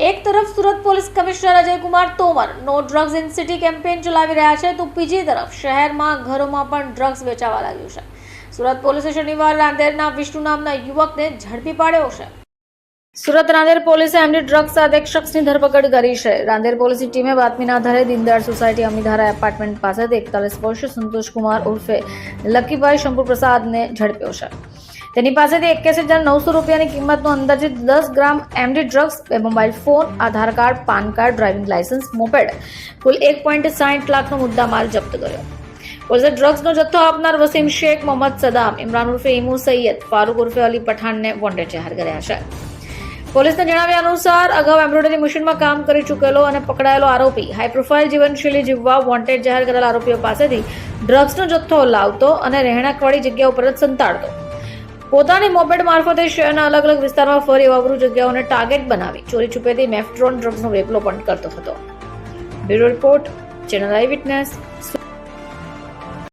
એક તરફ Surat police commissioner Ajaykumar Tomar નો ડ્રગ્સ ઇન સિટી કેમ્પેઇન ચલાવી રહ્યા છે, તો બીજી તરફ શહેરમાં ઘરોમાં પણ ડ્રગ્સ વેચાવા લાગ્યું છે. સુરત પોલીસે શનિવારે રાંદેરના વિષ્ણુ નામના યુવકને ઝડપી પાડ્યો છે. સુરત રાંદેર પોલીસે એમડી ડ્રગ્સ સાથે એક શખ્સની ધરપકડ કરી છે. રાંદેર પોલીસની ટીમે બાતમીના આધારે દીનદયાળ સોસાયટી અમીધારા એપાર્ટમેન્ટ પાસેથી 41 વર્ષીય સંતોષકુમાર ઉર્ફે લકીભાઈ શંભુપ્રસાદને ઝડપ્યો છે. તેની પાસેથી 81,900 રૂપિયાની કિંમતનો અંદાજિત 10 gram MD drugs, 2 mobile phone, Aadhaar card, PAN card, driving licence, moped કુલ 1.60 લાખનો મુદ્દામાલ જપ્ત કર્યો. પોલીસે ડ્રગ્સનો જથ્થો આપનાર વસીમ શેખ, મોહમ્મદ સદામ, ઇમરાન ઉર્ફે ઇમુ સૈયદ, ફારૂક ઉર્ફે અલી પઠાણને વોન્ટેડ જાહેર કર્યા છે. પોલીસના જણાવ્યા અનુસાર અગાઉ એમ્બ્રોઇડરી મશીનમાં કામ કરી ચૂકેલો અને પકડાયેલો આરોપી હાઈ પ્રોફાઇલ જીવનશૈલી જીવવા વોન્ટેડ જાહેર કરેલા આરોપીઓ પાસેથી ડ્રગ્સનો જથ્થો લાવતો અને રહેણાંકવાળી જગ્યા ઉપર જ સંતાડતો. પોતાની મોપેડ મારફતે શહેરના અલગ અલગ વિસ્તારમાં ફરી અવરું જગ્યાઓને ટાર્ગેટ બનાવી ચોરી છુપેથી મેફ્ટ્રોન ડ્રગ્સનો વેપલો પણ કરતો હતો. બ્યુરો રિપોર્ટ, ચેનલ આઈ વિટનેસ.